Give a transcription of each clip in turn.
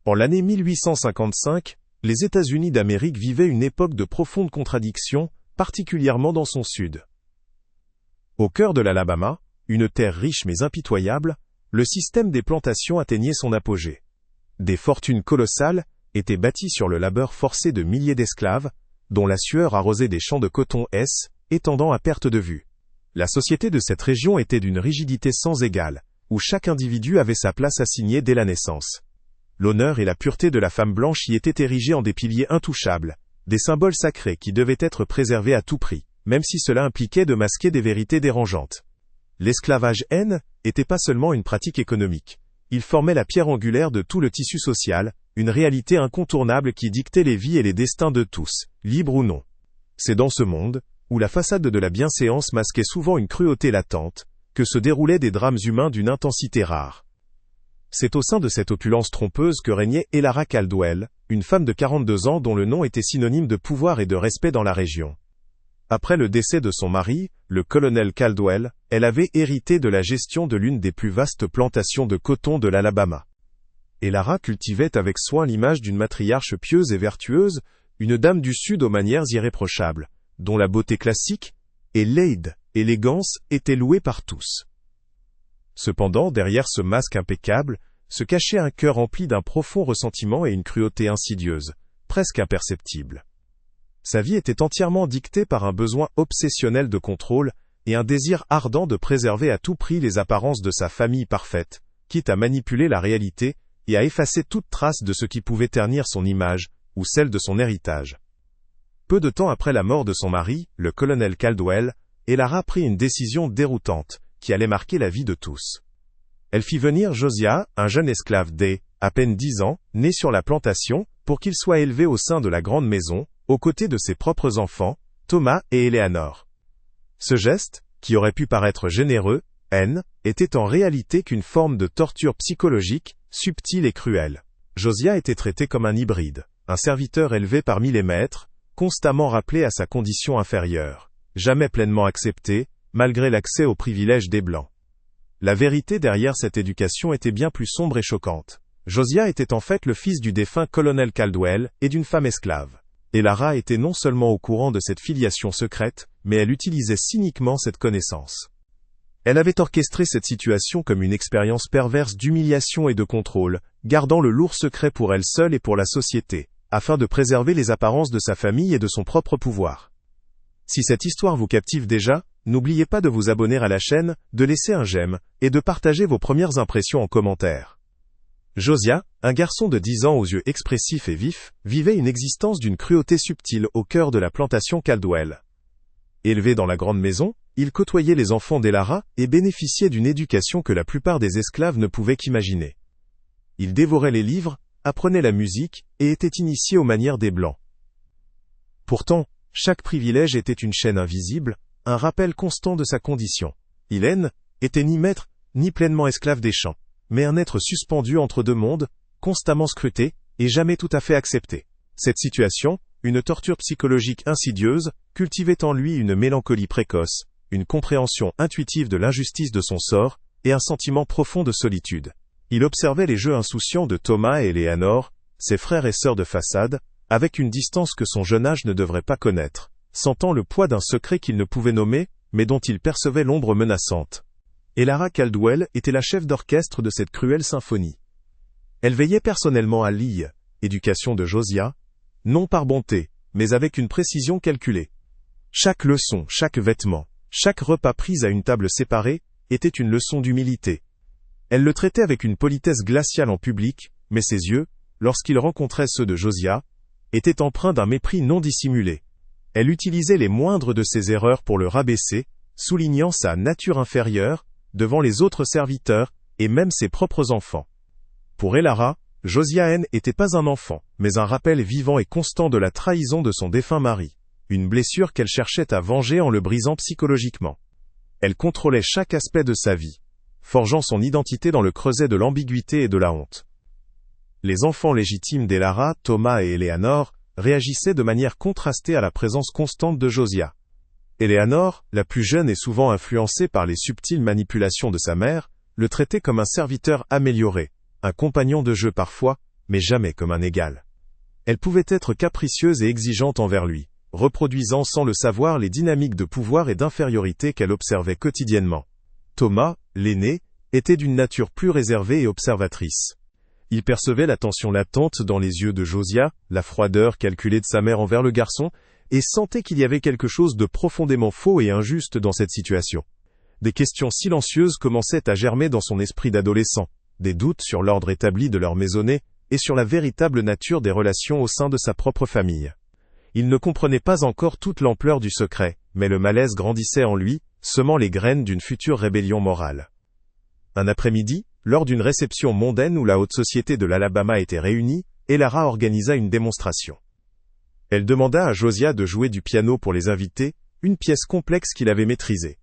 En l'année 1855, les États-Unis d'Amérique vivaient une époque de profondes contradictions, particulièrement dans son sud. Au cœur de l'Alabama, une terre riche mais impitoyable, le système des plantations atteignait son apogée. Des fortunes colossales étaient bâties sur le labeur forcé de milliers d'esclaves, dont la sueur arrosait des champs de coton étendant à perte de vue. La société de cette région était d'une rigidité sans égale, où chaque individu avait sa place assignée dès la naissance. L'honneur et la pureté de la femme blanche y étaient érigés en des piliers intouchables, des symboles sacrés qui devaient être préservés à tout prix, même si cela impliquait de masquer des vérités dérangeantes. L'esclavage n'était pas seulement une pratique économique. Il formait la pierre angulaire de tout le tissu social, une réalité incontournable qui dictait les vies et les destins de tous, libres ou non. C'est dans ce monde, où la façade de la bienséance masquait souvent une cruauté latente, que se déroulaient des drames humains d'une intensité rare. C'est au sein de cette opulence trompeuse que régnait Elara Caldwell, une femme de 42 ans dont le nom était synonyme de pouvoir et de respect dans la région. Après le décès de son mari, le colonel Caldwell, elle avait hérité de la gestion de l'une des plus vastes plantations de coton de l'Alabama. Elara cultivait avec soin l'image d'une matriarche pieuse et vertueuse, une dame du Sud aux manières irréprochables, dont la beauté classique et l'élégance étaient louées par tous. Cependant, derrière ce masque impeccable, se cachait un cœur rempli d'un profond ressentiment et une cruauté insidieuse, presque imperceptible. Sa vie était entièrement dictée par un besoin obsessionnel de contrôle et un désir ardent de préserver à tout prix les apparences de sa famille parfaite, quitte à manipuler la réalité et à effacer toute trace de ce qui pouvait ternir son image ou celle de son héritage. Peu de temps après la mort de son mari, le colonel Caldwell, Elara prit une décision déroutante, qui allait marquer la vie de tous. Elle fit venir Josiah, un jeune esclave à peine 10 ans, né sur la plantation, pour qu'il soit élevé au sein de la grande maison, aux côtés de ses propres enfants, Thomas et Eleanor. Ce geste, qui aurait pu paraître généreux, était en réalité qu'une forme de torture psychologique, subtile et cruelle. Josiah était traité comme un hybride, un serviteur élevé parmi les maîtres, constamment rappelé à sa condition inférieure, jamais pleinement accepté, malgré l'accès aux privilèges des Blancs. La vérité derrière cette éducation était bien plus sombre et choquante. Josiah était en fait le fils du défunt colonel Caldwell et d'une femme esclave. Elara était non seulement au courant de cette filiation secrète, mais elle utilisait cyniquement cette connaissance. Elle avait orchestré cette situation comme une expérience perverse d'humiliation et de contrôle, gardant le lourd secret pour elle seule et pour la société, afin de préserver les apparences de sa famille et de son propre pouvoir. Si cette histoire vous captive déjà, n'oubliez pas de vous abonner à la chaîne, de laisser un j'aime, et de partager vos premières impressions en commentaire. Josiah, un garçon de 10 ans aux yeux expressifs et vifs, vivait une existence d'une cruauté subtile au cœur de la plantation Caldwell. Élevé dans la grande maison, il côtoyait les enfants d'Elara et bénéficiait d'une éducation que la plupart des esclaves ne pouvaient qu'imaginer. Il dévorait les livres, apprenait la musique, et était initié aux manières des Blancs. Pourtant, chaque privilège était une chaîne invisible, un rappel constant de sa condition. Il était ni maître, ni pleinement esclave des champs, mais un être suspendu entre deux mondes, constamment scruté, et jamais tout à fait accepté. Cette situation, une torture psychologique insidieuse, cultivait en lui une mélancolie précoce, une compréhension intuitive de l'injustice de son sort, et un sentiment profond de solitude. Il observait les jeux insouciants de Thomas et Eleanor, ses frères et sœurs de façade, avec une distance que son jeune âge ne devrait pas connaître, sentant le poids d'un secret qu'il ne pouvait nommer, mais dont il percevait l'ombre menaçante. Elara Caldwell était la chef d'orchestre de cette cruelle symphonie. Elle veillait personnellement à l'éducation de Josiah, non par bonté, mais avec une précision calculée. Chaque leçon, chaque vêtement, chaque repas pris à une table séparée, était une leçon d'humilité. Elle le traitait avec une politesse glaciale en public, mais ses yeux, lorsqu'il rencontrait ceux de Josiah, étaient empreints d'un mépris non dissimulé. Elle utilisait les moindres de ses erreurs pour le rabaisser, soulignant sa nature inférieure, devant les autres serviteurs, et même ses propres enfants. Pour Elara, Josiah n'était pas un enfant, mais un rappel vivant et constant de la trahison de son défunt mari, une blessure qu'elle cherchait à venger en le brisant psychologiquement. Elle contrôlait chaque aspect de sa vie, forgeant son identité dans le creuset de l'ambiguïté et de la honte. Les enfants légitimes d'Elara, Thomas et Eleanor, réagissaient de manière contrastée à la présence constante de Josiah. Eleanor, la plus jeune et souvent influencée par les subtiles manipulations de sa mère, le traitait comme un serviteur amélioré, un compagnon de jeu parfois, mais jamais comme un égal. Elle pouvait être capricieuse et exigeante envers lui, reproduisant sans le savoir les dynamiques de pouvoir et d'infériorité qu'elle observait quotidiennement. Thomas, l'aîné, était d'une nature plus réservée et observatrice. Il percevait la tension latente dans les yeux de Josiah, la froideur calculée de sa mère envers le garçon, et sentait qu'il y avait quelque chose de profondément faux et injuste dans cette situation. Des questions silencieuses commençaient à germer dans son esprit d'adolescent, des doutes sur l'ordre établi de leur maisonnée, et sur la véritable nature des relations au sein de sa propre famille. Il ne comprenait pas encore toute l'ampleur du secret, mais le malaise grandissait en lui, semant les graines d'une future rébellion morale. Un après-midi, lors d'une réception mondaine où la haute société de l'Alabama était réunie, Elara organisa une démonstration. Elle demanda à Josiah de jouer du piano pour les invités, une pièce complexe qu'il avait maîtrisée.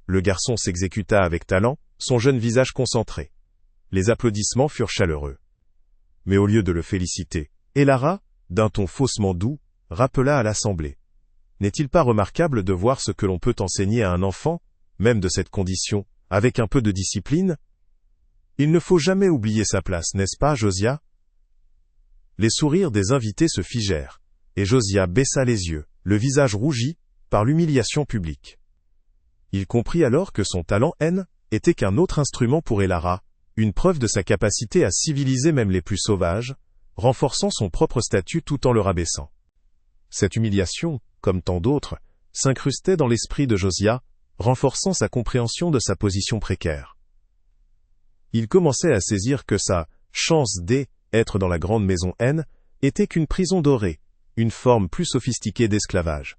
Le garçon s'exécuta avec talent, son jeune visage concentré. Les applaudissements furent chaleureux. Mais au lieu de le féliciter, Elara, d'un ton faussement doux, rappela à l'assemblée. N'est-il pas remarquable de voir ce que l'on peut enseigner à un enfant, même de cette condition, avec un peu de discipline? Il ne faut jamais oublier sa place, n'est-ce pas, Josiah? Les sourires des invités se figèrent, et Josiah baissa les yeux, le visage rougi, par l'humiliation publique. Il comprit alors que son talent était qu'un autre instrument pour Elara, une preuve de sa capacité à civiliser même les plus sauvages, renforçant son propre statut tout en le rabaissant. Cette humiliation, comme tant d'autres, s'incrustait dans l'esprit de Josiah, renforçant sa compréhension de sa position précaire. Il commençait à saisir que sa chance d'être dans la grande maison était qu'une prison dorée, une forme plus sophistiquée d'esclavage.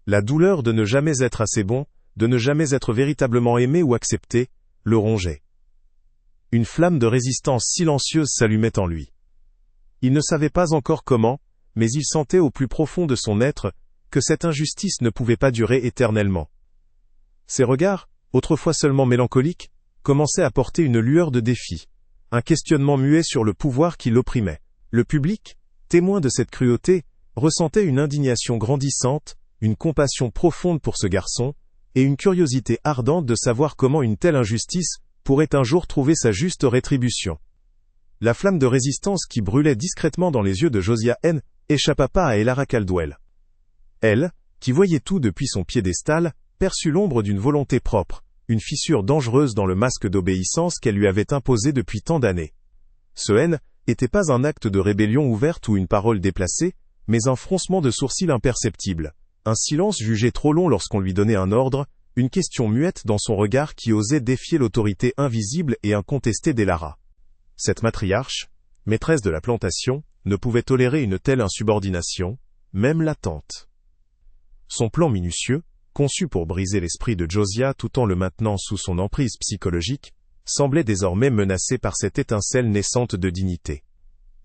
La douleur de ne jamais être assez bon, de ne jamais être véritablement aimé ou accepté, le rongeait. Une flamme de résistance silencieuse s'allumait en lui. Il ne savait pas encore comment, mais il sentait au plus profond de son être que cette injustice ne pouvait pas durer éternellement. Ses regards, autrefois seulement mélancoliques, commençaient à porter une lueur de défi, un questionnement muet sur le pouvoir qui l'opprimait. Le public, témoin de cette cruauté, ressentait une indignation grandissante, une compassion profonde pour ce garçon, et une curiosité ardente de savoir comment une telle injustice pourrait un jour trouver sa juste rétribution. La flamme de résistance qui brûlait discrètement dans les yeux de Josiah échappa pas à Elara Caldwell. Elle, qui voyait tout depuis son piédestal, perçut l'ombre d'une volonté propre, une fissure dangereuse dans le masque d'obéissance qu'elle lui avait imposé depuis tant d'années. Ce n'était pas un acte de rébellion ouverte ou une parole déplacée, mais un froncement de sourcils imperceptible, un silence jugé trop long lorsqu'on lui donnait un ordre, une question muette dans son regard qui osait défier l'autorité invisible et incontestée d'Elara. Cette matriarche, maîtresse de la plantation, ne pouvait tolérer une telle insubordination, même latente. Son plan minutieux, conçu pour briser l'esprit de Josiah tout en le maintenant sous son emprise psychologique, semblait désormais menacé par cette étincelle naissante de dignité.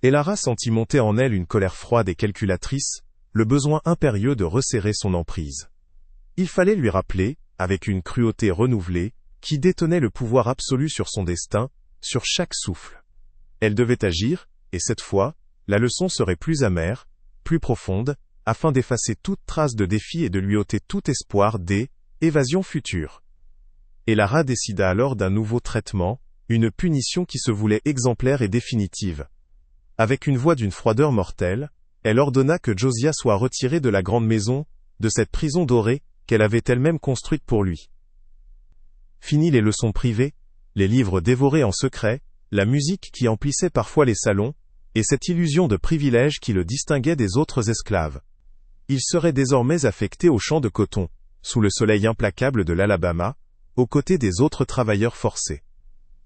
Elara sentit monter en elle une colère froide et calculatrice, le besoin impérieux de resserrer son emprise. Il fallait lui rappeler, avec une cruauté renouvelée, qui détenait le pouvoir absolu sur son destin, sur chaque souffle. Elle devait agir, et cette fois, la leçon serait plus amère, plus profonde, afin d'effacer toute trace de défi et de lui ôter tout espoir d'évasion future. Elara décida alors d'un nouveau traitement, une punition qui se voulait exemplaire et définitive. Avec une voix d'une froideur mortelle, elle ordonna que Josiah soit retiré de la grande maison, de cette prison dorée, qu'elle avait elle-même construite pour lui. Fini les leçons privées, les livres dévorés en secret, la musique qui emplissait parfois les salons, et cette illusion de privilège qui le distinguait des autres esclaves. Il serait désormais affecté au champ de coton, sous le soleil implacable de l'Alabama, aux côtés des autres travailleurs forcés.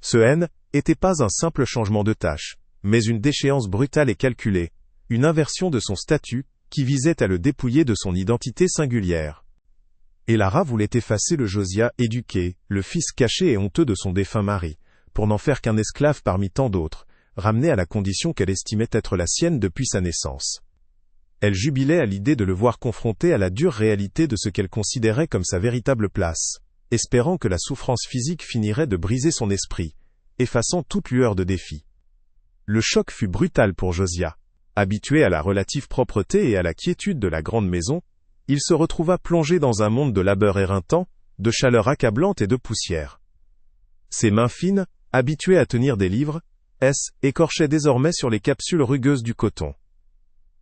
Ce n'était pas un simple changement de tâche, mais une déchéance brutale et calculée, une inversion de son statut, qui visait à le dépouiller de son identité singulière. Elara voulait effacer le Josiah éduqué, le fils caché et honteux de son défunt mari, pour n'en faire qu'un esclave parmi tant d'autres, ramené à la condition qu'elle estimait être la sienne depuis sa naissance. Elle jubilait à l'idée de le voir confronté à la dure réalité de ce qu'elle considérait comme sa véritable place, espérant que la souffrance physique finirait de briser son esprit, effaçant toute lueur de défi. Le choc fut brutal pour Josiah. Habitué à la relative propreté et à la quiétude de la grande maison, il se retrouva plongé dans un monde de labeur éreintant, de chaleur accablante et de poussière. Ses mains fines, habituées à tenir des livres, écorchait désormais sur les capsules rugueuses du coton.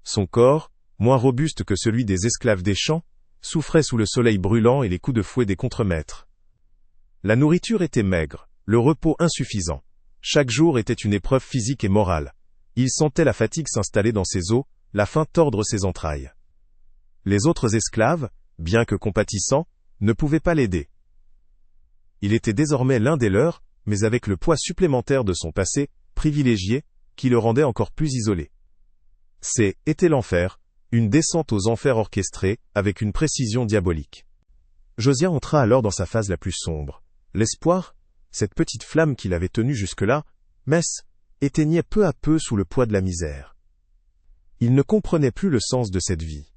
Son corps, moins robuste que celui des esclaves des champs, souffrait sous le soleil brûlant et les coups de fouet des contremaîtres. La nourriture était maigre, le repos insuffisant. Chaque jour était une épreuve physique et morale. Il sentait la fatigue s'installer dans ses os, la faim tordre ses entrailles. Les autres esclaves, bien que compatissants, ne pouvaient pas l'aider. Il était désormais l'un des leurs, mais avec le poids supplémentaire de son passé, privilégié, qui le rendait encore plus isolé. Était l'enfer, une descente aux enfers orchestrée, avec une précision diabolique. Josiah entra alors dans sa phase la plus sombre. L'espoir, cette petite flamme qui l'avait tenu jusque-là, éteignait peu à peu sous le poids de la misère. Il ne comprenait plus le sens de cette vie.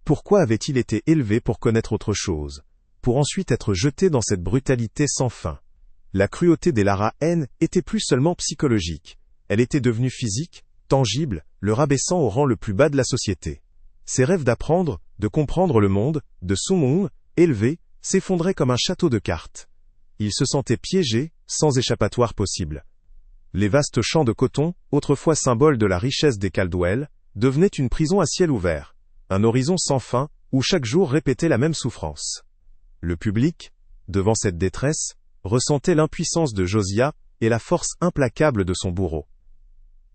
Pourquoi avait-il été élevé pour connaître autre chose, pour ensuite être jeté dans cette brutalité sans fin? La cruauté des Lara était plus seulement psychologique, elle était devenue physique, tangible, le rabaissant au rang le plus bas de la société. Ses rêves d'apprendre, de comprendre le monde, de son monde, élevé, s'effondraient comme un château de cartes. Il se sentait piégé, sans échappatoire possible. Les vastes champs de coton, autrefois symboles de la richesse des Caldwell, devenaient une prison à ciel ouvert, un horizon sans fin, où chaque jour répétait la même souffrance. Le public, devant cette détresse, ressentait l'impuissance de Josiah et la force implacable de son bourreau.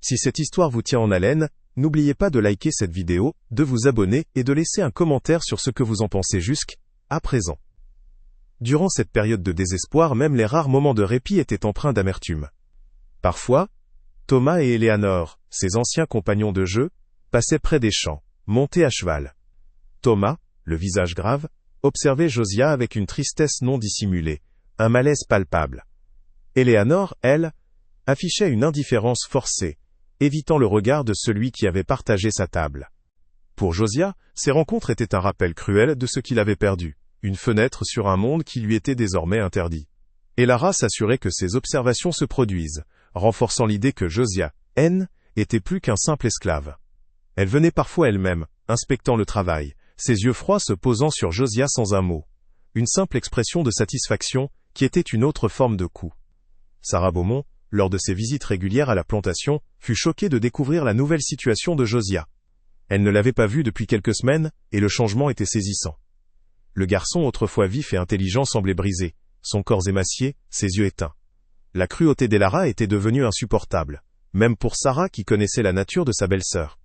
Si cette histoire vous tient en haleine, n'oubliez pas de liker cette vidéo, de vous abonner et de laisser un commentaire sur ce que vous en pensez jusqu'à présent. Durant cette période de désespoir, même les rares moments de répit étaient empreints d'amertume. Parfois, Thomas et Eleanor, ses anciens compagnons de jeu, passaient près des champs, montés à cheval. Thomas, le visage grave, observait Josiah avec une tristesse non dissimulée, un malaise palpable. Eleanor, elle, affichait une indifférence forcée, évitant le regard de celui qui avait partagé sa table. Pour Josiah, ces rencontres étaient un rappel cruel de ce qu'il avait perdu, une fenêtre sur un monde qui lui était désormais interdit. Et Lara s'assurait que ces observations se produisent, renforçant l'idée que Josiah, était plus qu'un simple esclave. Elle venait parfois elle-même, inspectant le travail, ses yeux froids se posant sur Josiah sans un mot. Une simple expression de satisfaction, qui était une autre forme de coup. Sarah Beaumont, lors de ses visites régulières à la plantation, fut choquée de découvrir la nouvelle situation de Josiah. Elle ne l'avait pas vu depuis quelques semaines, et le changement était saisissant. Le garçon autrefois vif et intelligent semblait brisé, son corps émacié, ses yeux éteints. La cruauté des Lara était devenue insupportable, même pour Sarah qui connaissait la nature de sa belle-sœur.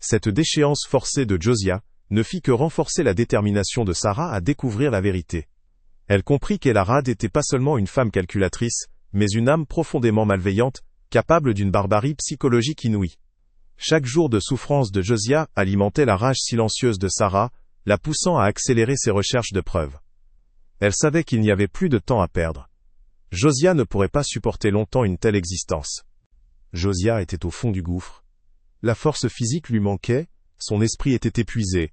Cette déchéance forcée de Josiah ne fit que renforcer la détermination de Sarah à découvrir la vérité. Elle comprit qu'Elara n'était pas seulement une femme calculatrice, mais une âme profondément malveillante, capable d'une barbarie psychologique inouïe. Chaque jour de souffrance de Josiah alimentait la rage silencieuse de Sarah, la poussant à accélérer ses recherches de preuves. Elle savait qu'il n'y avait plus de temps à perdre. Josiah ne pourrait pas supporter longtemps une telle existence. Josiah était au fond du gouffre. La force physique lui manquait, son esprit était épuisé.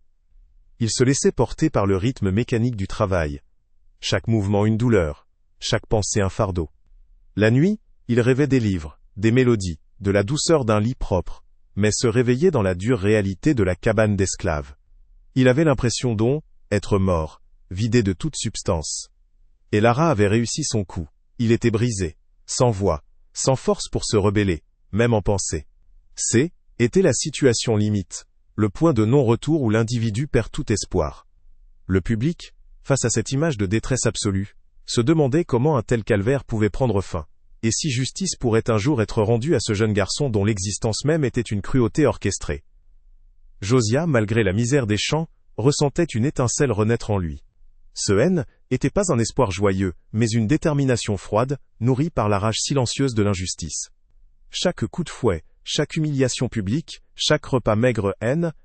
Il se laissait porter par le rythme mécanique du travail. Chaque mouvement une douleur, chaque pensée un fardeau. La nuit, il rêvait des livres, des mélodies, de la douceur d'un lit propre, mais se réveillait dans la dure réalité de la cabane d'esclaves. Il avait l'impression d'être mort, vidé de toute substance. Et Lara avait réussi son coup. Il était brisé, sans voix, sans force pour se rebeller, même en pensée. Était la situation limite, le point de non-retour où l'individu perd tout espoir. Le public, face à cette image de détresse absolue, se demandait comment un tel calvaire pouvait prendre fin, et si justice pourrait un jour être rendue à ce jeune garçon dont l'existence même était une cruauté orchestrée. Josiah, malgré la misère des champs, ressentait une étincelle renaître en lui. Ce était pas un espoir joyeux, mais une détermination froide, nourrie par la rage silencieuse de l'injustice. Chaque coup de fouet, chaque humiliation publique, chaque repas maigre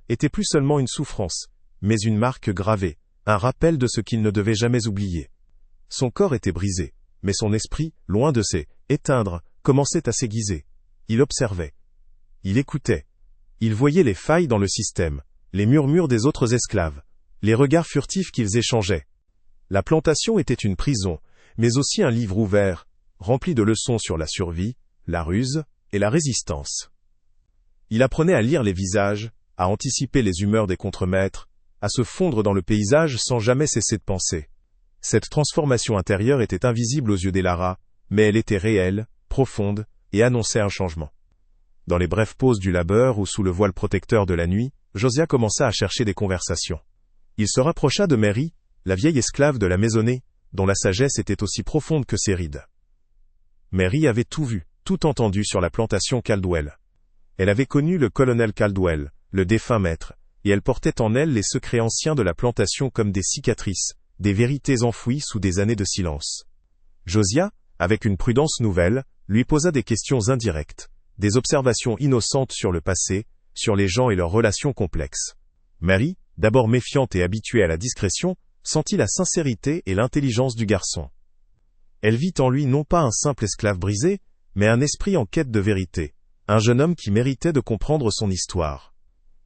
était plus seulement une souffrance, mais une marque gravée, un rappel de ce qu'il ne devait jamais oublier. Son corps était brisé, mais son esprit, loin de s'éteindre, commençait à s'aiguiser. Il observait. Il écoutait. Il voyait les failles dans le système, les murmures des autres esclaves, les regards furtifs qu'ils échangeaient. La plantation était une prison, mais aussi un livre ouvert, rempli de leçons sur la survie, la ruse et la résistance. Il apprenait à lire les visages, à anticiper les humeurs des contremaîtres, à se fondre dans le paysage sans jamais cesser de penser. Cette transformation intérieure était invisible aux yeux des Lara, mais elle était réelle, profonde, et annonçait un changement. Dans les brèves pauses du labeur ou sous le voile protecteur de la nuit, Josiah commença à chercher des conversations. Il se rapprocha de Mary, la vieille esclave de la maisonnée, dont la sagesse était aussi profonde que ses rides. Mary avait tout vu, tout entendu sur la plantation Caldwell. Elle avait connu le colonel Caldwell, le défunt maître, et elle portait en elle les secrets anciens de la plantation comme des cicatrices, des vérités enfouies sous des années de silence. Josiah, avec une prudence nouvelle, lui posa des questions indirectes, des observations innocentes sur le passé, sur les gens et leurs relations complexes. Mary, d'abord méfiante et habituée à la discrétion, sentit la sincérité et l'intelligence du garçon. Elle vit en lui non pas un simple esclave brisé, mais un esprit en quête de vérité, un jeune homme qui méritait de comprendre son histoire.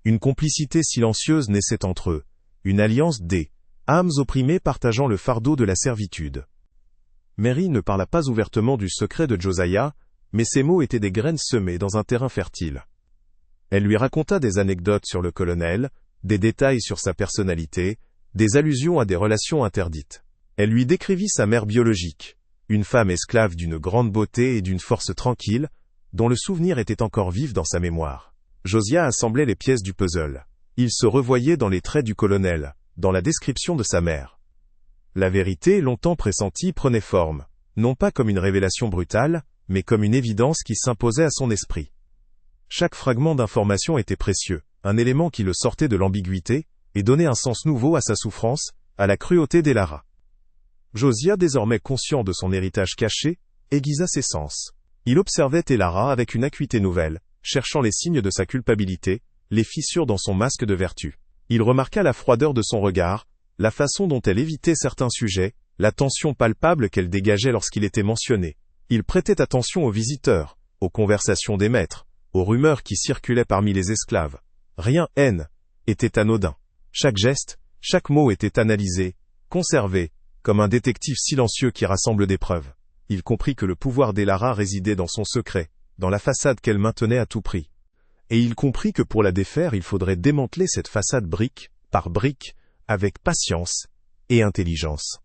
Une complicité silencieuse naissait entre eux, une alliance des âmes opprimées partageant le fardeau de la servitude. Mary ne parla pas ouvertement du secret de Josiah, mais ses mots étaient des graines semées dans un terrain fertile. Elle lui raconta des anecdotes sur le colonel, des détails sur sa personnalité, des allusions à des relations interdites. Elle lui décrivit sa mère biologique, une femme esclave d'une grande beauté et d'une force tranquille, dont le souvenir était encore vif dans sa mémoire. Josiah assemblait les pièces du puzzle. Il se revoyait dans les traits du colonel, dans la description de sa mère. La vérité, longtemps pressentie, prenait forme, non pas comme une révélation brutale, mais comme une évidence qui s'imposait à son esprit. Chaque fragment d'information était précieux, un élément qui le sortait de l'ambiguïté, et donnait un sens nouveau à sa souffrance, à la cruauté d'Elara. Josiah, désormais conscient de son héritage caché, aiguisa ses sens. Il observait Elara avec une acuité nouvelle, cherchant les signes de sa culpabilité, les fissures dans son masque de vertu. Il remarqua la froideur de son regard, la façon dont elle évitait certains sujets, la tension palpable qu'elle dégageait lorsqu'il était mentionné. Il prêtait attention aux visiteurs, aux conversations des maîtres, aux rumeurs qui circulaient parmi les esclaves. Rien, était anodin. Chaque geste, chaque mot était analysé, conservé, comme un détective silencieux qui rassemble des preuves. Il comprit que le pouvoir d'Elara résidait dans son secret, dans la façade qu'elle maintenait à tout prix. Et il comprit que pour la défaire, il faudrait démanteler cette façade brique par brique, avec patience et intelligence.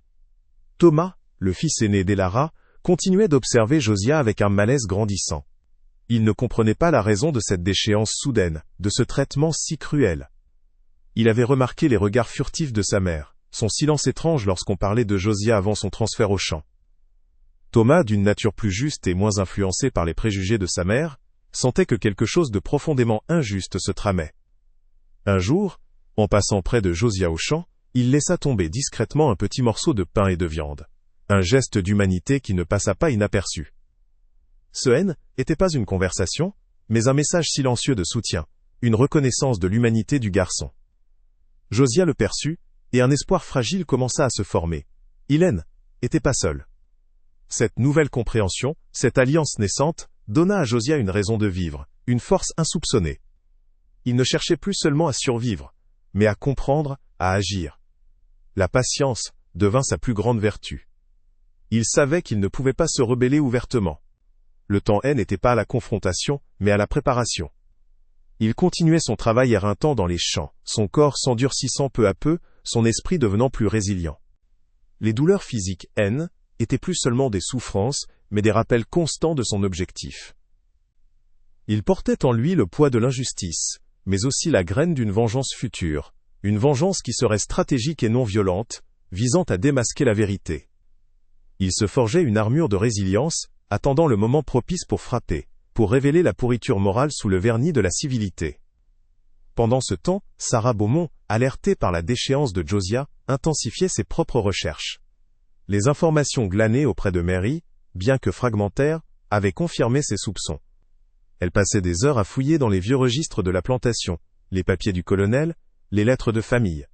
Thomas, le fils aîné d'Elara, continuait d'observer Josiah avec un malaise grandissant. Il ne comprenait pas la raison de cette déchéance soudaine, de ce traitement si cruel. Il avait remarqué les regards furtifs de sa mère, son silence étrange lorsqu'on parlait de Josiah avant son transfert au champ. Thomas, d'une nature plus juste et moins influencée par les préjugés de sa mère, sentait que quelque chose de profondément injuste se tramait. Un jour, en passant près de Josiah au champ, il laissa tomber discrètement un petit morceau de pain et de viande. Un geste d'humanité qui ne passa pas inaperçu. Ce n'était pas une conversation, mais un message silencieux de soutien, une reconnaissance de l'humanité du garçon. Josiah le perçut, et un espoir fragile commença à se former. Il n'était pas seul. Cette nouvelle compréhension, cette alliance naissante, donna à Josiah une raison de vivre, une force insoupçonnée. Il ne cherchait plus seulement à survivre, mais à comprendre, à agir. La patience devint sa plus grande vertu. Il savait qu'il ne pouvait pas se rebeller ouvertement. Le temps n'était pas à la confrontation, mais à la préparation. Il continuait son travail éreintant dans les champs, son corps s'endurcissant peu à peu, son esprit devenant plus résilient. Les douleurs physiques étaient plus seulement des souffrances, mais des rappels constants de son objectif. Il portait en lui le poids de l'injustice, mais aussi la graine d'une vengeance future, une vengeance qui serait stratégique et non violente, visant à démasquer la vérité. Il se forgeait une armure de résilience, attendant le moment propice pour frapper, pour révéler la pourriture morale sous le vernis de la civilité. Pendant ce temps, Sarah Beaumont, alertée par la déchéance de Josiah, intensifiait ses propres recherches. Les informations glanées auprès de Mary, bien que fragmentaires, avaient confirmé ses soupçons. Elle passait des heures à fouiller dans les vieux registres de la plantation, les papiers du colonel, les lettres de famille.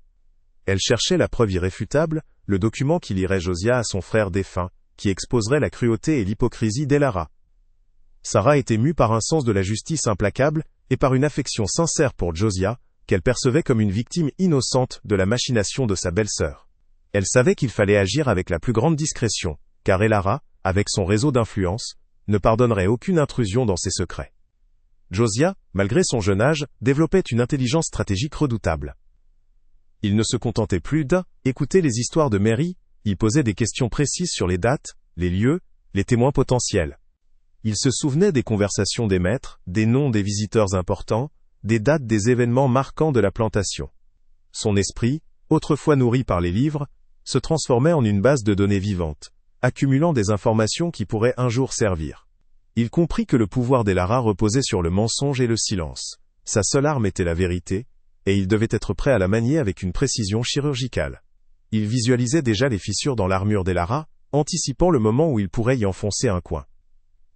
Elle cherchait la preuve irréfutable, le document qui lierait Josiah à son frère défunt, qui exposerait la cruauté et l'hypocrisie d'Elara. Sarah était mue par un sens de la justice implacable, et par une affection sincère pour Josiah, qu'elle percevait comme une victime innocente de la machination de sa belle-sœur. Elle savait qu'il fallait agir avec la plus grande discrétion, car Elara, avec son réseau d'influence, ne pardonnerait aucune intrusion dans ses secrets. Josiah, malgré son jeune âge, développait une intelligence stratégique redoutable. Il ne se contentait plus d'écouter les histoires de Mary, il posait des questions précises sur les dates, les lieux, les témoins potentiels. Il se souvenait des conversations des maîtres, des noms des visiteurs importants, des dates des événements marquants de la plantation. Son esprit, autrefois nourri par les livres, se transformait en une base de données vivante, accumulant des informations qui pourraient un jour servir. Il comprit que le pouvoir d'Elara reposait sur le mensonge et le silence. Sa seule arme était la vérité, et il devait être prêt à la manier avec une précision chirurgicale. Il visualisait déjà les fissures dans l'armure d'Elara, anticipant le moment où il pourrait y enfoncer un coin.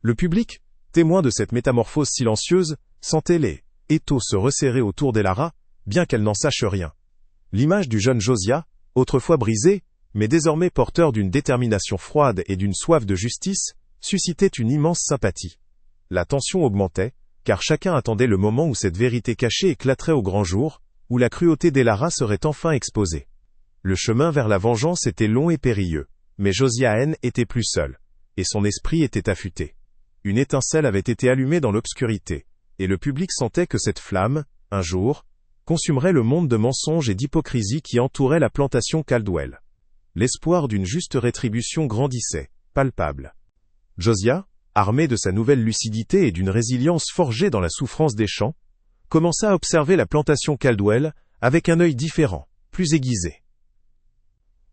Le public, témoin de cette métamorphose silencieuse, sentait les étaux se resserrer autour d'Elara, bien qu'elle n'en sache rien. L'image du jeune Josiah, autrefois brisé, mais désormais porteur d'une détermination froide et d'une soif de justice, suscitait une immense sympathie. La tension augmentait, car chacun attendait le moment où cette vérité cachée éclaterait au grand jour, où la cruauté d'Elara serait enfin exposée. Le chemin vers la vengeance était long et périlleux, mais Josiah N était plus seul, et son esprit était affûté. Une étincelle avait été allumée dans l'obscurité, et le public sentait que cette flamme, un jour, consumerait le monde de mensonges et d'hypocrisie qui entourait la plantation Caldwell. L'espoir d'une juste rétribution grandissait, palpable. Josiah, armé de sa nouvelle lucidité et d'une résilience forgée dans la souffrance des champs, commença à observer la plantation Caldwell avec un œil différent, plus aiguisé.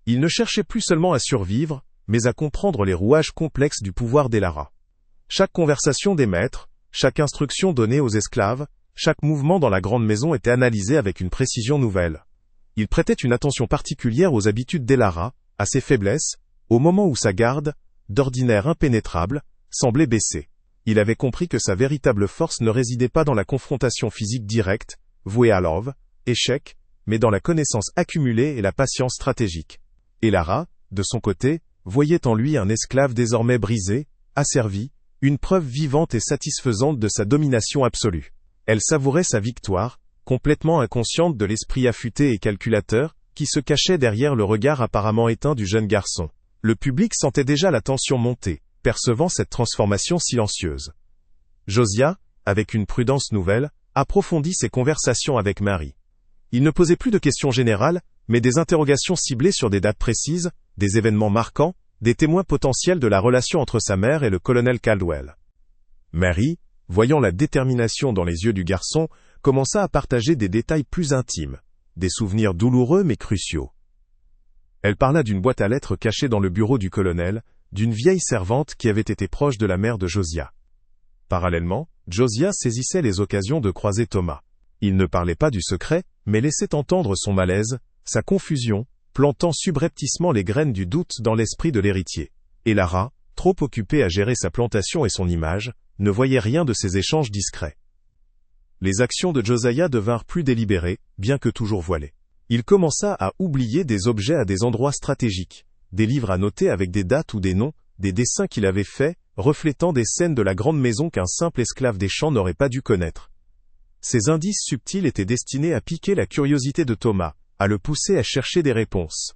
Il ne cherchait plus seulement à survivre, mais à comprendre les rouages complexes du pouvoir d'Elara. Chaque conversation des maîtres, chaque instruction donnée aux esclaves, chaque mouvement dans la grande maison était analysé avec une précision nouvelle. Il prêtait une attention particulière aux habitudes d'Elara, à ses faiblesses, au moment où sa garde, d'ordinaire impénétrable, semblait baisser. Il avait compris que sa véritable force ne résidait pas dans la confrontation physique directe, vouée à échec, mais dans la connaissance accumulée et la patience stratégique. Elara, de son côté, voyait en lui un esclave désormais brisé, asservi, une preuve vivante et satisfaisante de sa domination absolue. Elle savourait sa victoire, complètement inconsciente de l'esprit affûté et calculateur, qui se cachait derrière le regard apparemment éteint du jeune garçon. Le public sentait déjà la tension monter, percevant cette transformation silencieuse. Josiah, avec une prudence nouvelle, approfondit ses conversations avec Mary. Il ne posait plus de questions générales, mais des interrogations ciblées sur des dates précises, des événements marquants, des témoins potentiels de la relation entre sa mère et le colonel Caldwell. Mary, voyant la détermination dans les yeux du garçon, commença à partager des détails plus intimes, des souvenirs douloureux mais cruciaux. Elle parla d'une boîte à lettres cachée dans le bureau du colonel, d'une vieille servante qui avait été proche de la mère de Josiah. Parallèlement, Josiah saisissait les occasions de croiser Thomas. Il ne parlait pas du secret, mais laissait entendre son malaise, sa confusion, plantant subrepticement les graines du doute dans l'esprit de l'héritier. Elara, trop occupée à gérer sa plantation et son image, ne voyait rien de ces échanges discrets. Les actions de Josiah devinrent plus délibérées, bien que toujours voilées. Il commença à oublier des objets à des endroits stratégiques, des livres à noter avec des dates ou des noms, des dessins qu'il avait faits, reflétant des scènes de la grande maison qu'un simple esclave des champs n'aurait pas dû connaître. Ces indices subtils étaient destinés à piquer la curiosité de Thomas, à le pousser à chercher des réponses.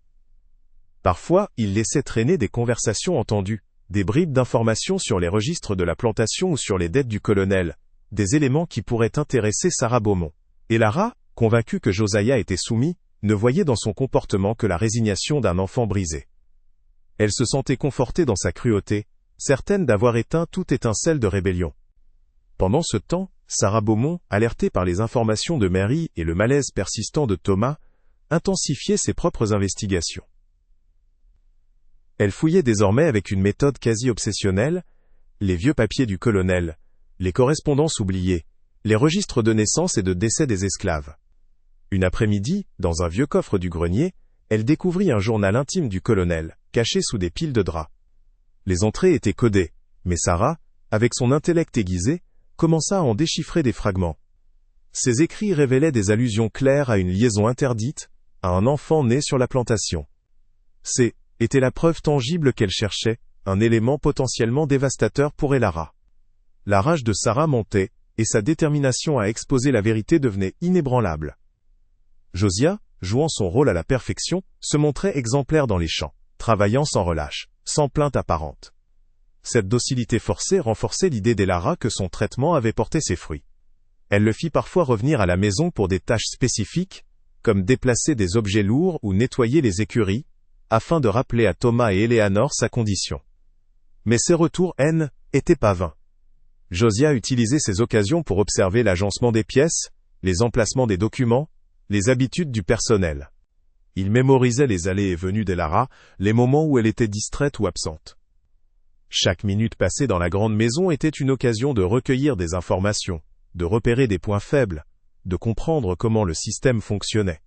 Parfois, il laissait traîner des conversations entendues, des bribes d'informations sur les registres de la plantation ou sur les dettes du colonel, des éléments qui pourraient intéresser Sarah Beaumont. Elara, convaincue que Josiah était soumis, ne voyait dans son comportement que la résignation d'un enfant brisé. Elle se sentait confortée dans sa cruauté, certaine d'avoir éteint toute étincelle de rébellion. Pendant ce temps, Sarah Beaumont, alertée par les informations de Mary et le malaise persistant de Thomas, intensifiait ses propres investigations. Elle fouillait désormais avec une méthode quasi obsessionnelle, les vieux papiers du colonel, les correspondances oubliées, les registres de naissance et de décès des esclaves. Une après-midi, dans un vieux coffre du grenier, elle découvrit un journal intime du colonel, caché sous des piles de draps. Les entrées étaient codées, mais Sarah, avec son intellect aiguisé, commença à en déchiffrer des fragments. Ces écrits révélaient des allusions claires à une liaison interdite, à un enfant né sur la plantation. Était la preuve tangible qu'elle cherchait, un élément potentiellement dévastateur pour Elara. La rage de Sarah montait, et sa détermination à exposer la vérité devenait inébranlable. Josiah, jouant son rôle à la perfection, se montrait exemplaire dans les champs, travaillant sans relâche, sans plainte apparente. Cette docilité forcée renforçait l'idée d'Elara que son traitement avait porté ses fruits. Elle le fit parfois revenir à la maison pour des tâches spécifiques, comme déplacer des objets lourds ou nettoyer les écuries, afin de rappeler à Thomas et Eleanor sa condition. Mais ces retours, étaient pas vains. Josiah utilisait ces occasions pour observer l'agencement des pièces, les emplacements des documents, les habitudes du personnel. Il mémorisait les allées et venues d'Elara, les moments où elle était distraite ou absente. Chaque minute passée dans la grande maison était une occasion de recueillir des informations, de repérer des points faibles, de comprendre comment le système fonctionnait.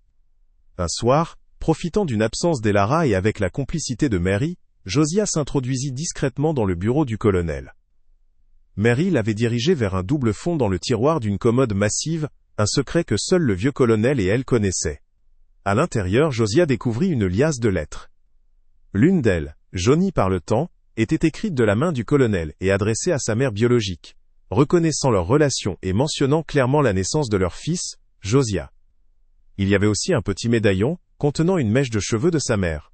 Un soir, profitant d'une absence d'Elara et avec la complicité de Mary, Josiah s'introduisit discrètement dans le bureau du colonel. Mary l'avait dirigé vers un double fond dans le tiroir d'une commode massive, un secret que seul le vieux colonel et elle connaissaient. À l'intérieur, Josiah découvrit une liasse de lettres. L'une d'elles, jaunie par le temps, était écrite de la main du colonel et adressée à sa mère biologique, reconnaissant leur relation et mentionnant clairement la naissance de leur fils, Josiah. Il y avait aussi un petit médaillon, contenant une mèche de cheveux de sa mère.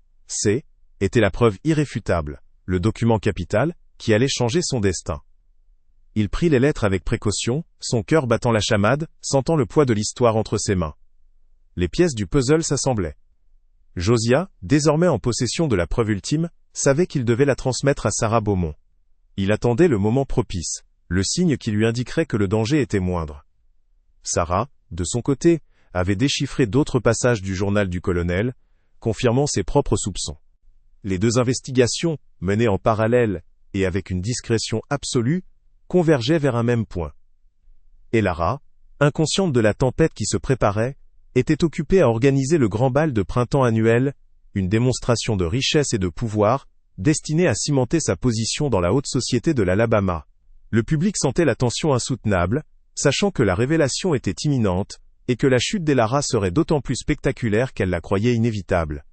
Était la preuve irréfutable, le document capital, qui allait changer son destin. Il prit les lettres avec précaution, son cœur battant la chamade, sentant le poids de l'histoire entre ses mains. Les pièces du puzzle s'assemblaient. Josiah, désormais en possession de la preuve ultime, savait qu'il devait la transmettre à Sarah Beaumont. Il attendait le moment propice, le signe qui lui indiquerait que le danger était moindre. Sarah, de son côté, avait déchiffré d'autres passages du journal du colonel, confirmant ses propres soupçons. Les deux investigations, menées en parallèle, et avec une discrétion absolue, convergeaient vers un même point. Elara, inconsciente de la tempête qui se préparait, était occupée à organiser le grand bal de printemps annuel, une démonstration de richesse et de pouvoir, destinée à cimenter sa position dans la haute société de l'Alabama. Le public sentait la tension insoutenable, sachant que la révélation était imminente, et que la chute d'Elara serait d'autant plus spectaculaire qu'elle la croyait inévitable.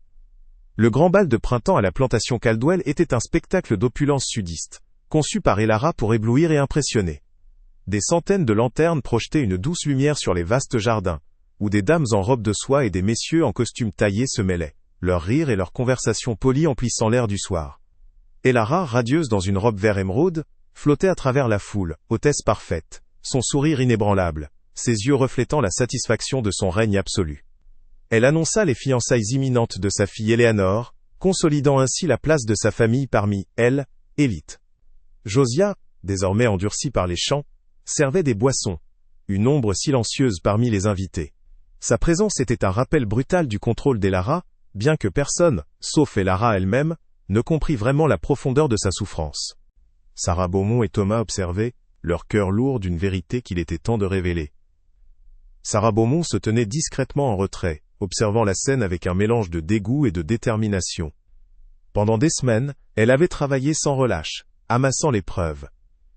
Le grand bal de printemps à la plantation Caldwell était un spectacle d'opulence sudiste, conçu par Elara pour éblouir et impressionner. Des centaines de lanternes projetaient une douce lumière sur les vastes jardins, où des dames en robe de soie et des messieurs en costume taillé se mêlaient, leurs rires et leurs conversations polies emplissant l'air du soir. Elara, radieuse dans une robe vert émeraude, flottait à travers la foule, hôtesse parfaite, son sourire inébranlable, ses yeux reflétant la satisfaction de son règne absolu. Elle annonça les fiançailles imminentes de sa fille Eleanor, consolidant ainsi la place de sa famille parmi elle, élite. Josiah, désormais endurci par les chants, servait des boissons, une ombre silencieuse parmi les invités. Sa présence était un rappel brutal du contrôle d'Elara, bien que personne, sauf Elara elle-même, ne comprit vraiment la profondeur de sa souffrance. Sarah Beaumont et Thomas observaient, leur cœur lourd d'une vérité qu'il était temps de révéler. Sarah Beaumont se tenait discrètement en retrait, observant la scène avec un mélange de dégoût et de détermination. Pendant des semaines, elle avait travaillé sans relâche, amassant les preuves.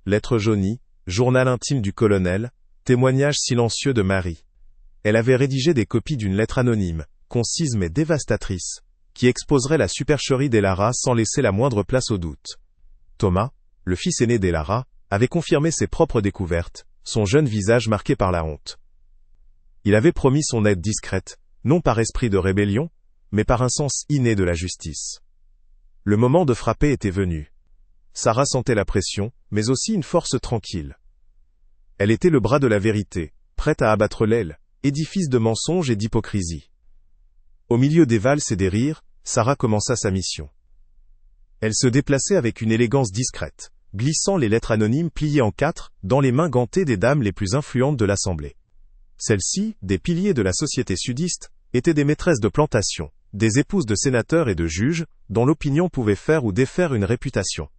Lettres jaunies, journal intime du colonel, témoignage silencieux de Marie. Elle avait rédigé des copies d'une lettre anonyme, concise mais dévastatrice, qui exposerait la supercherie d'Elara sans laisser la moindre place au doute. Thomas, le fils aîné d'Elara, avait confirmé ses propres découvertes, son jeune visage marqué par la honte. Il avait promis son aide discrète, non par esprit de rébellion, mais par un sens inné de la justice. Le moment de frapper était venu. Sarah sentait la pression, mais aussi une force tranquille. Elle était le bras de la vérité, prête à abattre l'aile, édifice de mensonges et d'hypocrisie. Au milieu des valses et des rires, Sarah commença sa mission. Elle se déplaçait avec une élégance discrète, glissant les lettres anonymes pliées en 4, dans les mains gantées des dames les plus influentes de l'Assemblée. Celles-ci, des piliers de la société sudiste, étaient des maîtresses de plantation, des épouses de sénateurs et de juges, dont l'opinion pouvait faire ou défaire une réputation.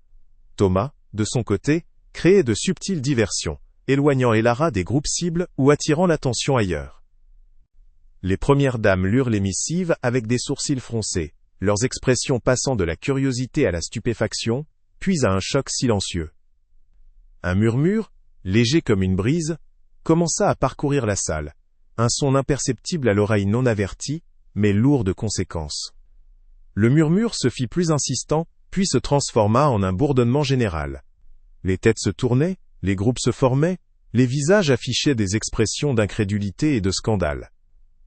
Thomas, de son côté, créait de subtiles diversions, éloignant Elara des groupes cibles ou attirant l'attention ailleurs. Les premières dames lurent les missives avec des sourcils froncés, leurs expressions passant de la curiosité à la stupéfaction, puis à un choc silencieux. Un murmure, léger comme une brise, commença à parcourir la salle, un son imperceptible à l'oreille non avertie, mais lourd de conséquences. Le murmure se fit plus insistant, puis se transforma en un bourdonnement général. Les têtes se tournaient, les groupes se formaient, les visages affichaient des expressions d'incrédulité et de scandale.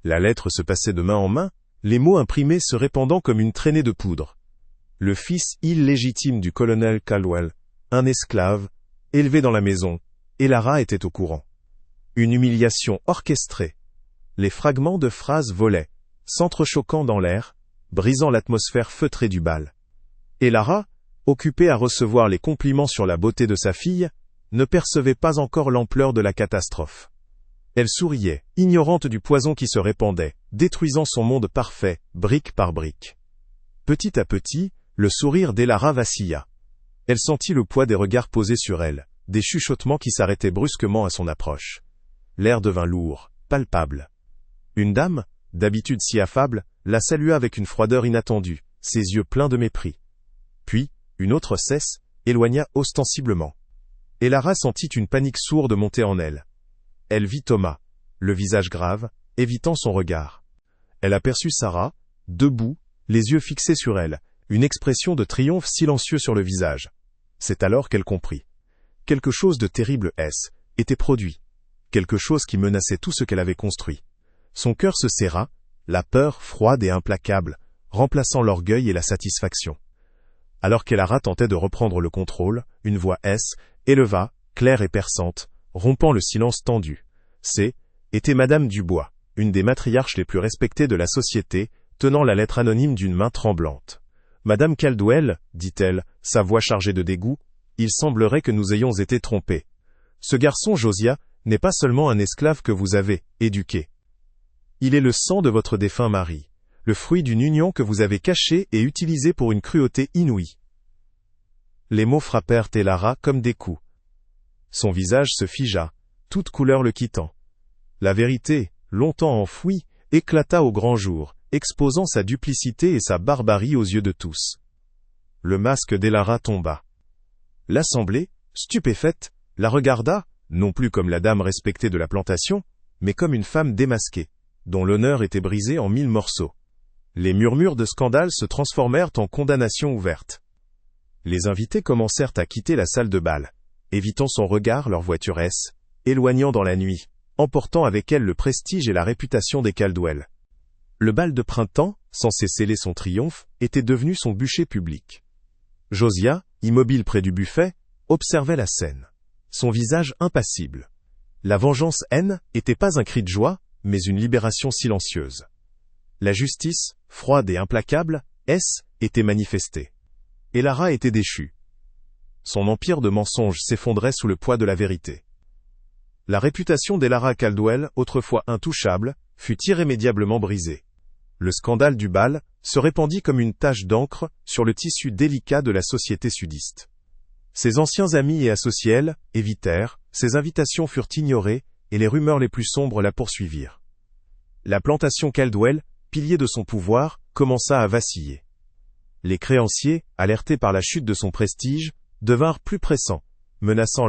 La lettre se passait de main en main, les mots imprimés se répandant comme une traînée de poudre. Le fils illégitime du colonel Caldwell, un esclave, élevé dans la maison, Elara était au courant. Une humiliation orchestrée. Les fragments de phrases volaient, s'entrechoquant dans l'air, brisant l'atmosphère feutrée du bal. Elara, occupée à recevoir les compliments sur la beauté de sa fille, ne percevait pas encore l'ampleur de la catastrophe. Elle souriait, ignorante du poison qui se répandait, détruisant son monde parfait, brique par brique. Petit à petit, le sourire d'Elara vacilla. Elle sentit le poids des regards posés sur elle, des chuchotements qui s'arrêtaient brusquement à son approche. L'air devint lourd, palpable. Une dame, d'habitude si affable, la salua avec une froideur inattendue, ses yeux pleins de mépris. Puis, une autre cesse, éloigna ostensiblement. Elara sentit une panique sourde monter en elle. Elle vit Thomas, le visage grave, évitant son regard. Elle aperçut Sarah, debout, les yeux fixés sur elle, une expression de triomphe silencieux sur le visage. C'est alors qu'elle comprit. Quelque chose de terrible était produit. Quelque chose qui menaçait tout ce qu'elle avait construit. Son cœur se serra, la peur froide et implacable, remplaçant l'orgueil et la satisfaction. Alors qu'Elara tentait de reprendre le contrôle, une voix éleva, claire et perçante, rompant le silence tendu. Était Madame Dubois, une des matriarches les plus respectées de la société, tenant la lettre anonyme d'une main tremblante. Madame Caldwell, dit-elle, sa voix chargée de dégoût, il semblerait que nous ayons été trompés. Ce garçon Josiah n'est pas seulement un esclave que vous avez éduqué. Il est le sang de votre défunt mari, le fruit d'une union que vous avez cachée et utilisée pour une cruauté inouïe. Les mots frappèrent Elara comme des coups. Son visage se figea, toute couleur le quittant. La vérité, longtemps enfouie, éclata au grand jour, exposant sa duplicité et sa barbarie aux yeux de tous. Le masque d'Elara tomba. L'assemblée, stupéfaite, la regarda, non plus comme la dame respectée de la plantation, mais comme une femme démasquée, dont l'honneur était brisé en 1000 morceaux. Les murmures de scandale se transformèrent en condamnations ouvertes. Les invités commencèrent à quitter la salle de bal, évitant son regard leur voiture éloignant dans la nuit, emportant avec elle le prestige et la réputation des Caldwell. Le bal de printemps, censé sceller son triomphe, était devenu son bûcher public. Josiah, immobile près du buffet, observait la scène. Son visage impassible. La vengeance était pas un cri de joie, mais une libération silencieuse. La justice, froide et implacable, était manifestée. Elara était déchue. Son empire de mensonges s'effondrait sous le poids de la vérité. La réputation d'Elara Caldwell, autrefois intouchable, fut irrémédiablement brisée. Le scandale du bal se répandit comme une tache d'encre sur le tissu délicat de la société sudiste. Ses anciens amis et associés évitèrent, ses invitations furent ignorées, et les rumeurs les plus sombres la poursuivirent. La plantation Caldwell, pilier de son pouvoir, commença à vaciller. Les créanciers, alertés par la chute de son prestige, devinrent plus pressants, menaçant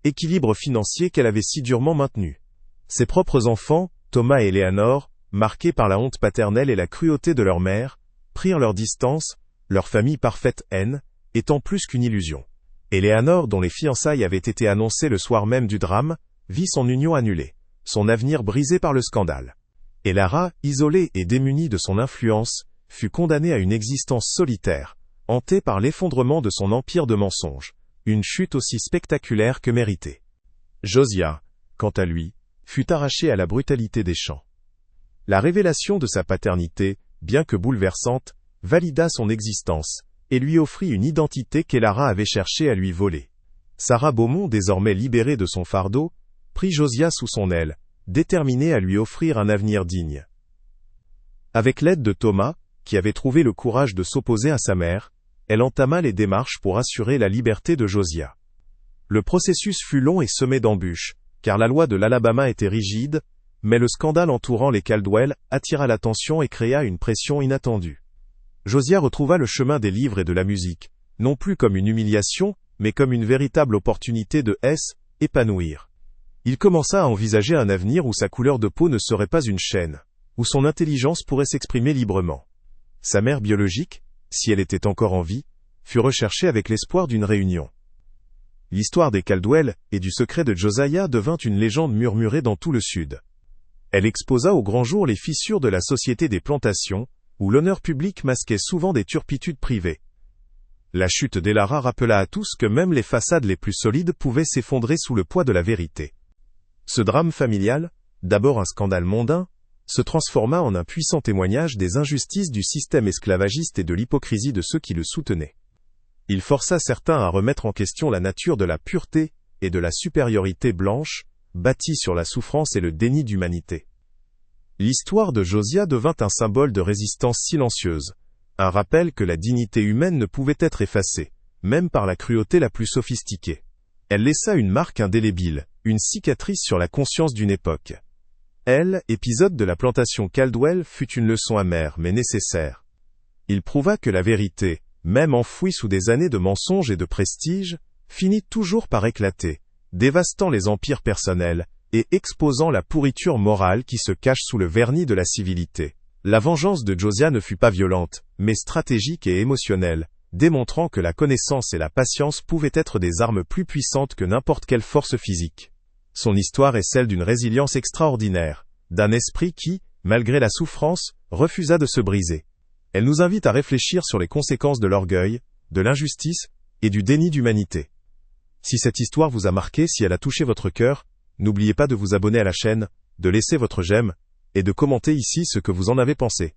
l'équilibre financier qu'elle avait si durement maintenu. Ses propres enfants, Thomas et Eleanor, marqués par la honte paternelle et la cruauté de leur mère, prirent leur distance, leur famille parfaite étant plus qu'une illusion. Eleanor, dont les fiançailles avaient été annoncées le soir même du drame, vit son union annulée, son avenir brisé par le scandale. Elara, isolée et démunie de son influence, fut condamnée à une existence solitaire, hantée par l'effondrement de son empire de mensonges, une chute aussi spectaculaire que méritée. Josiah, quant à lui, fut arraché à la brutalité des champs. La révélation de sa paternité, bien que bouleversante, valida son existence, et lui offrit une identité qu'Elara avait cherché à lui voler. Sarah Beaumont, désormais libérée de son fardeau, prit Josiah sous son aile, déterminée à lui offrir un avenir digne. Avec l'aide de Thomas, qui avait trouvé le courage de s'opposer à sa mère, elle entama les démarches pour assurer la liberté de Josiah. Le processus fut long et semé d'embûches, car la loi de l'Alabama était rigide, mais le scandale entourant les Caldwell attira l'attention et créa une pression inattendue. Josiah retrouva le chemin des livres et de la musique, non plus comme une humiliation, mais comme une véritable opportunité de épanouir. Il commença à envisager un avenir où sa couleur de peau ne serait pas une chaîne, où son intelligence pourrait s'exprimer librement. Sa mère biologique, si elle était encore en vie, fut recherchée avec l'espoir d'une réunion. L'histoire des Caldwell et du secret de Josiah devint une légende murmurée dans tout le Sud. Elle exposa au grand jour les fissures de la société des plantations, où l'honneur public masquait souvent des turpitudes privées. La chute d'Elara rappela à tous que même les façades les plus solides pouvaient s'effondrer sous le poids de la vérité. Ce drame familial, d'abord un scandale mondain, se transforma en un puissant témoignage des injustices du système esclavagiste et de l'hypocrisie de ceux qui le soutenaient. Il força certains à remettre en question la nature de la pureté et de la supériorité blanche, bâtie sur la souffrance et le déni d'humanité. L'histoire de Josiah devint un symbole de résistance silencieuse, un rappel que la dignité humaine ne pouvait être effacée, même par la cruauté la plus sophistiquée. Elle laissa une marque indélébile, une cicatrice sur la conscience d'une époque. Épisode de la plantation Caldwell fut une leçon amère mais nécessaire. Il prouva que la vérité, même enfouie sous des années de mensonges et de prestige, finit toujours par éclater, dévastant les empires personnels et exposant la pourriture morale qui se cache sous le vernis de la civilité. La vengeance de Josiah ne fut pas violente, mais stratégique et émotionnelle, démontrant que la connaissance et la patience pouvaient être des armes plus puissantes que n'importe quelle force physique. Son histoire est celle d'une résilience extraordinaire, d'un esprit qui, malgré la souffrance, refusa de se briser. Elle nous invite à réfléchir sur les conséquences de l'orgueil, de l'injustice et du déni d'humanité. Si cette histoire vous a marqué, si elle a touché votre cœur, n'oubliez pas de vous abonner à la chaîne, de laisser votre j'aime, et de commenter ici ce que vous en avez pensé.